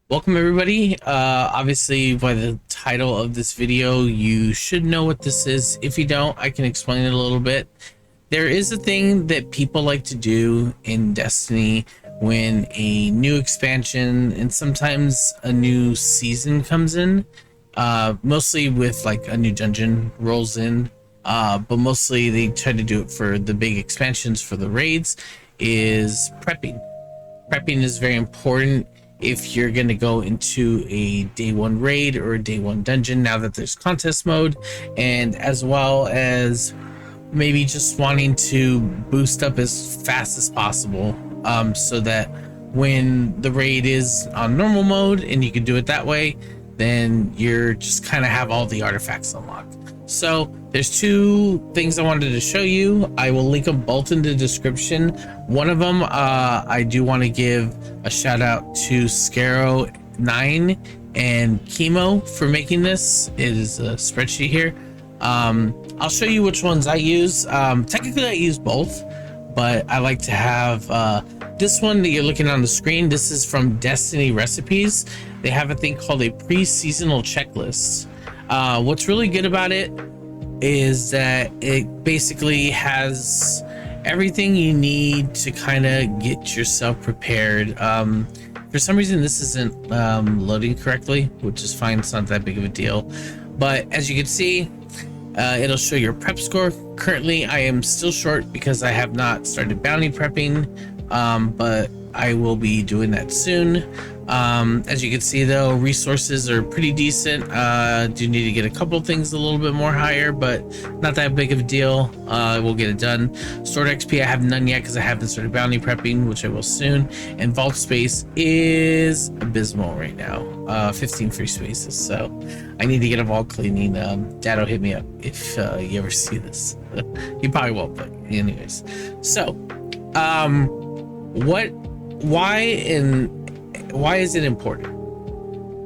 Welcome everybody. Obviously by the title of this video, you should know what this is. If you don't, I can explain it a little bit. There is a thing that people like to do in Destiny when a new expansion and sometimes a new season comes in, mostly with like a new dungeon rolls in, but mostly they try to do it for the big expansions for the raids, is prepping. Prepping is very important if you're going to go into a day one raid or a day one dungeon now that there's contest mode, and as well as maybe just wanting to boost up as fast as possible, so that when the raid is on normal mode and you can do it that way, then you're just kind of have all the artifacts unlocked. So there's two things I wanted to show you. I will link them both in the description. One of them, I do want to give a shout out to Scaro9 and Chemo for making this. It is a spreadsheet here. I'll show you which ones I use. Technically I use both, but I like to have this one that you're looking on the screen. This is from Destiny Recipes. They have a thing called a pre-seasonal checklist. What's really good about it is that it basically has everything you need to kind of get yourself prepared. For some reason this isn't loading correctly, which is fine, it's not that big of a deal, but as you can see, it'll show your prep score. Currently I am still short because I have not started bounty prepping, but I will be doing that soon. As you can see though, resources are pretty decent. Do need to get a couple things a little bit more higher, but not that big of a deal. We'll get it done. Stored XP I have none yet because I haven't started bounty prepping, which I will soon. And vault space is abysmal right now. 15 free spaces, so I need to get a vault cleaning. Dad will hit me up if you ever see this. You probably won't, but anyways. So why is it important?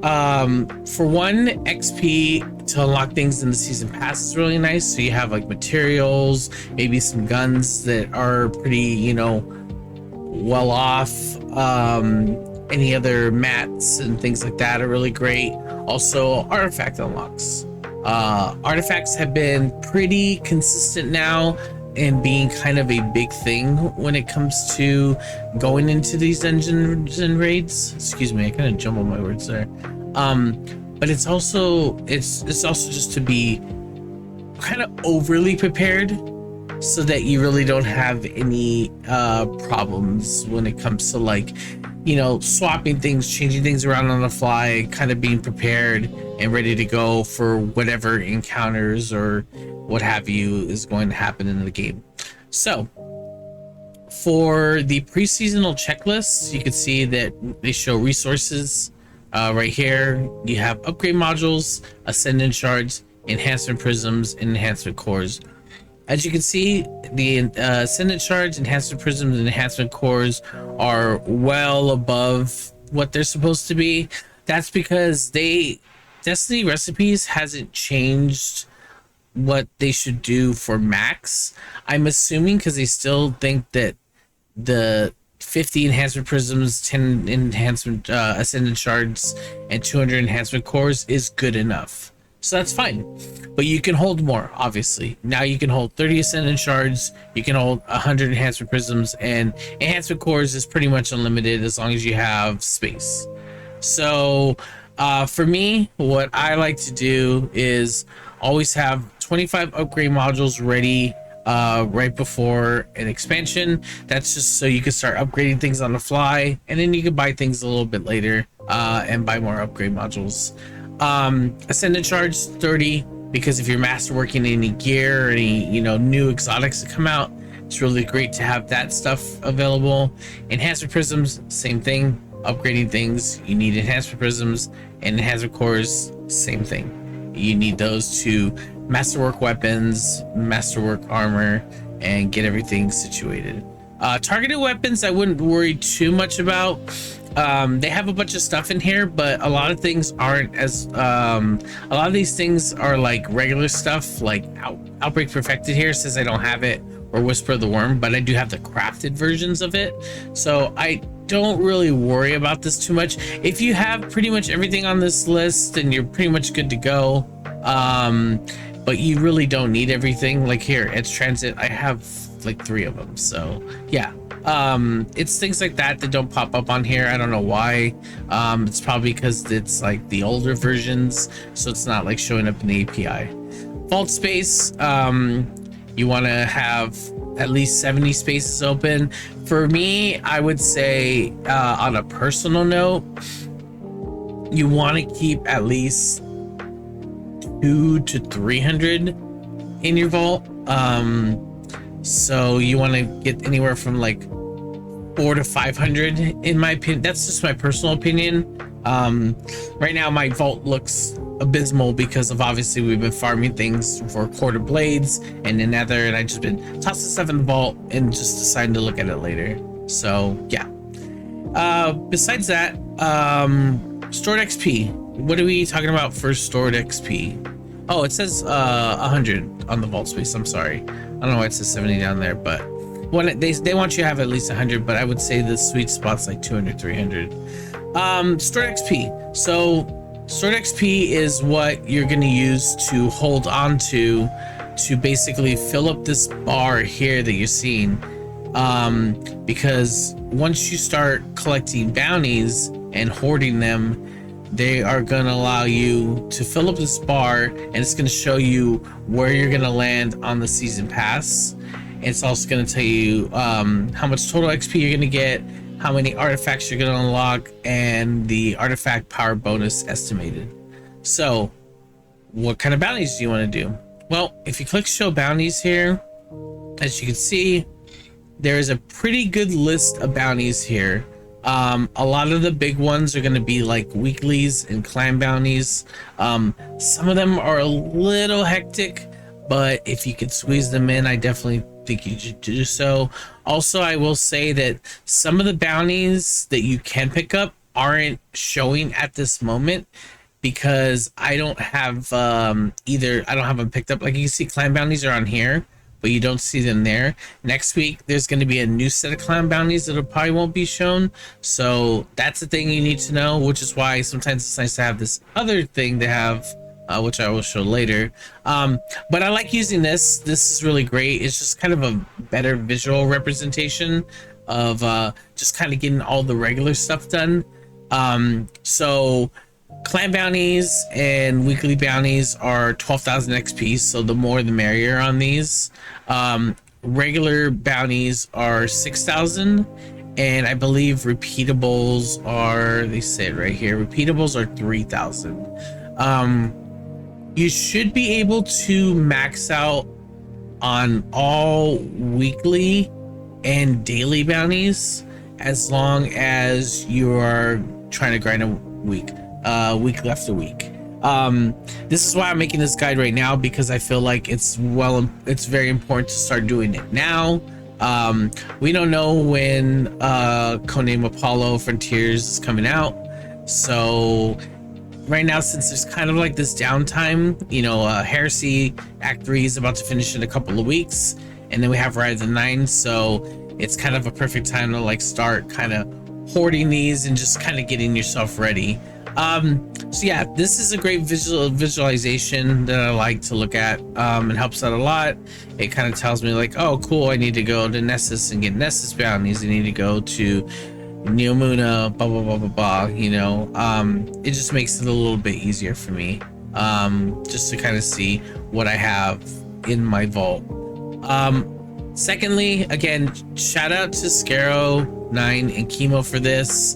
For one, XP to unlock things in the season pass is really nice. So you have like materials, maybe some guns that are pretty, well off. Any other mats and things like that are really great. Also, artifact unlocks. Artifacts have been pretty consistent now and being kind of a big thing when it comes to going into these dungeons and raids. Excuse me, I kind of jumbled my words there. But it's also just to be kind of overly prepared so that you really don't have any problems when it comes to like, swapping things, changing things around on the fly, kind of being prepared and ready to go for whatever encounters or what have you is going to happen in the game. So for the pre-seasonal checklists, you can see that they show resources right here. You have upgrade modules, ascendant shards, enhancement prisms, and enhancement cores. As you can see, the ascendant shards, enhancement prisms, and enhancement cores are well above what they're supposed to be. That's because Destiny Recipes hasn't changed what they should do for max. I'm assuming because they still think that the 50 enhancement prisms, 10 enhancement ascendant shards, and 200 enhancement cores is good enough. So that's fine, but you can hold more. Obviously now you can hold 30 ascendant shards, you can hold 100 enhancement prisms, and enhancement cores is pretty much unlimited as long as you have space. So for me, what I like to do is always have 25 upgrade modules ready right before an expansion. That's just so you can start upgrading things on the fly, and then you can buy things a little bit later and buy more upgrade modules. Ascendant shards 30, because if you're masterworking any gear or any new exotics that come out, it's really great to have that stuff available. Enhancement prisms, same thing. Upgrading things, you need enhancement prisms, and enhancement cores, same thing. You need those to masterwork weapons, masterwork armor, and get everything situated. Targeted weapons I wouldn't worry too much about. They have a bunch of stuff in here, but a lot of things aren't as a lot of these things are like regular stuff. Like Outbreak Perfected here says I don't have it, or Whisper of the Worm, but I do have the crafted versions of it. So I don't really worry about this too much. If you have pretty much everything on this list, then you're pretty much good to go. But you really don't need everything. Like here, Edge Transit, I have like 3 of them. So yeah, it's things like that that don't pop up on here. I don't know why. It's probably because it's like the older versions, so it's not like showing up in the API. Vault space, you want to have at least 70 spaces open. For me, I would say on a personal note, you want to keep at least 200 to 300 in your vault. So you want to get anywhere from like 400 to 500 in my opinion. That's just my personal opinion. Right now my vault looks abysmal because of obviously we've been farming things for quarter blades and the nether, and I just been tossing stuff in the vault and just deciding to look at it later. So yeah, besides that, stored XP, what are we talking about for stored XP? Oh, it says 100 on the vault space. I'm sorry, I don't know why it says 70 down there, but when they want you to have at least 100, but I would say the sweet spot's like 200, 300. Stored XP. So stored XP is what you're going to use to hold on to basically fill up this bar here that you're seeing. Because once you start collecting bounties and hoarding them, they are going to allow you to fill up this bar, and it's going to show you where you're going to land on the season pass. It's also going to tell you how much total XP you're going to get, how many artifacts you're going to unlock, and the artifact power bonus estimated. So what kind of bounties do you want to do? Well, if you click show bounties here, as you can see, there is a pretty good list of bounties here. A lot of the big ones are going to be like weeklies and clan bounties. Some of them are a little hectic, but if you could squeeze them in, I definitely think you should do so. Also, I will say that some of the bounties that you can pick up aren't showing at this moment because I don't have I don't have them picked up. Like you can see clan bounties are on here, but you don't see them there. Next week there's going to be a new set of clan bounties that probably won't be shown, so that's the thing you need to know, which is why sometimes it's nice to have this other thing to have, which I will show later. But I like using this. This is really great. It's just kind of a better visual representation of just kind of getting all the regular stuff done. So clan bounties and weekly bounties are 12,000 XP, so the more the merrier on these. Regular bounties are 6,000, and I believe repeatables are, they say it right here, repeatables are 3,000. You should be able to max out on all weekly and daily bounties as long as you are trying to grind a week after week. This is why I'm making this guide right now, because I feel like it's very important to start doing it now. We don't know when Codename Apollo Frontiers is coming out, so right now, since there's kind of like this downtime, Heresy Act 3 is about to finish in a couple of weeks, and then we have Rise of the 9, so it's kind of a perfect time to like start kind of hoarding these and just kind of getting yourself ready. So yeah, this is a great visualization that I like to look at. It helps out a lot. It kind of tells me like, oh cool, I need to go to Nessus and get Nessus bounties. I need to go to Neomuna, blah blah blah blah blah. It just makes it a little bit easier for me, just to kind of see what I have in my vault. Secondly, again, shout out to Scaro9 and Chemo for this.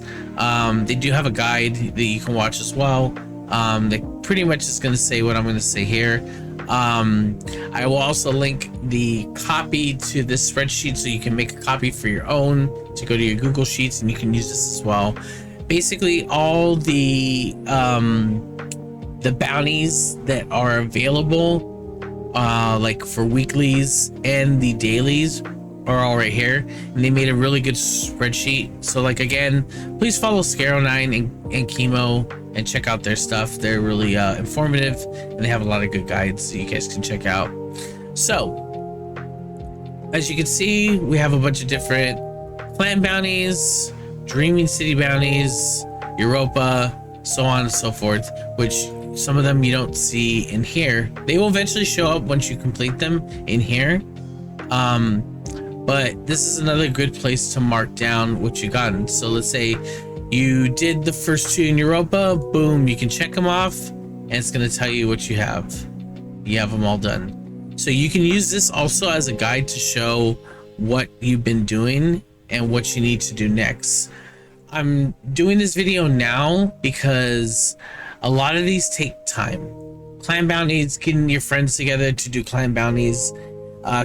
They do have a guide that you can watch as well. That pretty much is going to say what I'm going to say here. I will also link the copy to this spreadsheet so you can make a copy for your own to go to your Google Sheets, and you can use this as well. Basically, all the bounties that are available, like for weeklies and the dailies, are all right here, and they made a really good spreadsheet. So like, again, please follow Scaro9 and Chemo and check out their stuff. They're really informative, and they have a lot of good guides that you guys can check out. So as you can see, we have a bunch of different clan bounties. Dreaming City bounties, Europa, so on and so forth, which some of them you don't see in here. They will eventually show up once you complete them in here. But this is another good place to mark down what you gotten. So let's say you did the first 2 in Europa, boom, you can check them off and it's going to tell you what you have. You have them all done. So you can use this also as a guide to show what you've been doing and what you need to do next. I'm doing this video now because a lot of these take time. Clan bounties, getting your friends together to do clan bounties,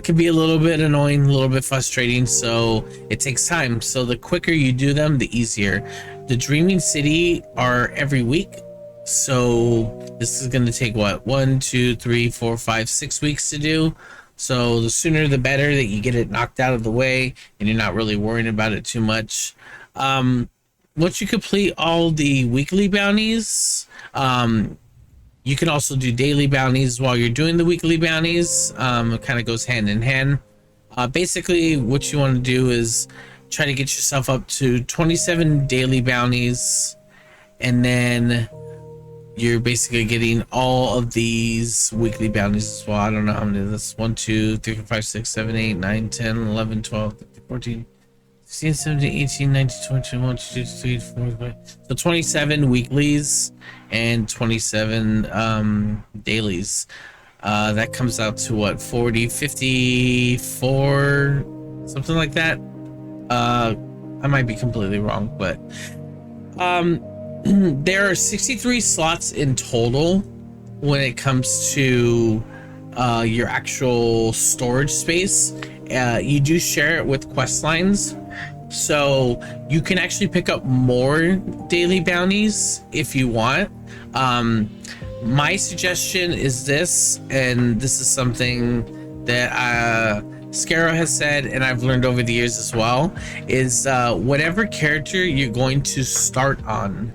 can be a little bit annoying, a little bit frustrating, so it takes time. So the quicker you do them, the easier. The Dreaming City are every week, so this is going to take what, 1, 2, 3, 4, 5, 6 weeks to do. So the sooner the better that you get it knocked out of the way and you're not really worrying about it too much. Once you complete all the weekly bounties, you can also do daily bounties while you're doing the weekly bounties. It kind of goes hand in hand. Basically, what you want to do is try to get yourself up to 27 daily bounties, and then you're basically getting all of these weekly bounties as well. I don't know how many that's 1, 2, 3, 4, 5, 6, 7, 8, 9, 10, 11, 12, 13, 14, 16, 17, 18, 19, 20, 21, 22, 23, 24, 25. So 27 weeklies and 27 dailies. That comes out to what, 40, 54, something like that. I might be completely wrong, but there are 63 slots in total when it comes to your actual storage space. You do share it with quest lines, so you can actually pick up more daily bounties if you want. My suggestion is this, and this is something that Scarrow has said, and I've learned over the years as well, is whatever character you're going to start on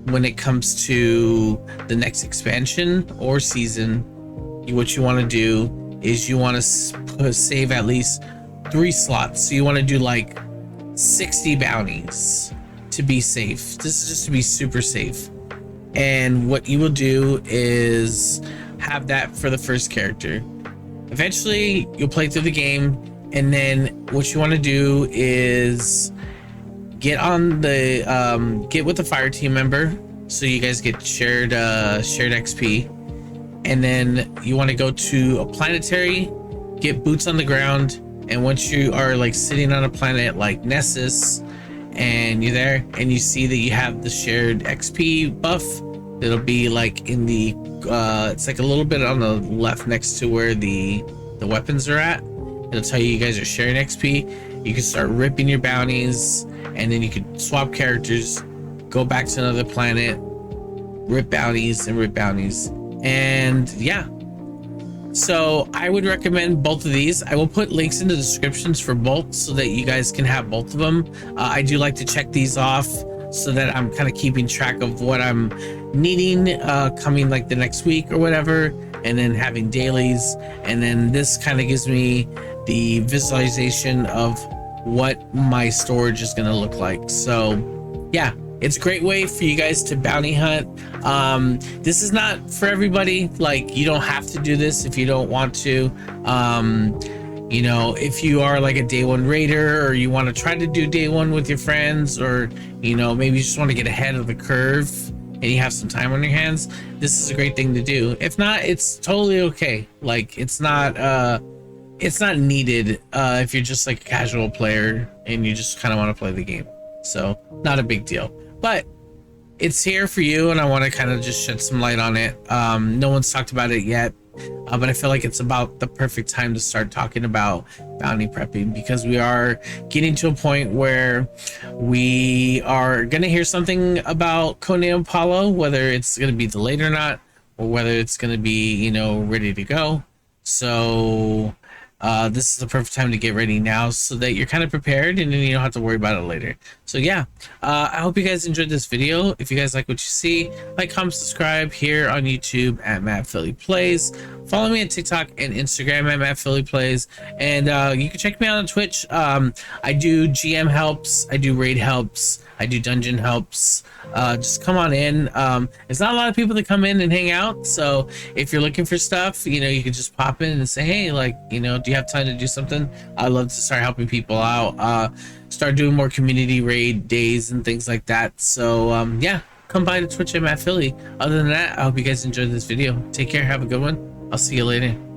when it comes to the next expansion or season, what you want to do is you want to save at least 3 slots. So you want to do like 60 bounties to be safe. This is just to be super safe. And what you will do is have that for the first character. Eventually you'll play through the game, and then what you want to do is get on the get with the fire team member, so you guys get shared XP. And then you want to go to a planetary, get boots on the ground, and once you are like sitting on a planet like Nessus and you're there and you see that you have the shared XP buff, it'll be like in the it's like a little bit on the left next to where the weapons are at. It'll tell you guys are sharing XP. You can start ripping your bounties, and then you can swap characters, go back to another planet, rip bounties and rip bounties. And yeah, so I would recommend both of these. I will put links in the descriptions for both so that you guys can have both of them. I do like to check these off so that I'm kind of keeping track of what I'm needing coming like the next week or whatever, and then having dailies. And then this kind of gives me the visualization of what my storage is going to look like. So yeah, it's a great way for you guys to bounty hunt. This is not for everybody. Like, you don't have to do this if you don't want to. You know, if you are like a day one raider, or you want to try to do day one with your friends, or, you know, maybe you just want to get ahead of the curve and you have some time on your hands, this is a great thing to do. If not, it's totally okay. Like, it's not needed if you're just like a casual player and you just kind of want to play the game. So not a big deal, but it's here for you, and I want to kind of just shed some light on it. No one's talked about it yet, but I feel like it's about the perfect time to start talking about bounty prepping, because we are getting to a point where we are going to hear something about Codename Apollo, whether it's going to be delayed or not, or whether it's going to be, you know, ready to go. So this is the perfect time to get ready now so that you're kind of prepared and then you don't have to worry about it later. So yeah, I hope you guys enjoyed this video. If you guys like what you see, like, comment, subscribe here on YouTube at Matt Philly Plays. Follow me on TikTok and Instagram at Matt Philly Plays, and you can check me out on Twitch. I do GM helps, I do raid helps, I do dungeon helps. Just come on in. There's not a lot of people that come in and hang out, so if you're looking for stuff, you know, you can just pop in and say, hey, like, you know, do you have time to do something? I'd love to start helping people out, start doing more community raid days and things like that. So yeah, come by to Twitch at Matt Philly. Other than that, I hope you guys enjoyed this video. Take care, have a good one. I'll see you later.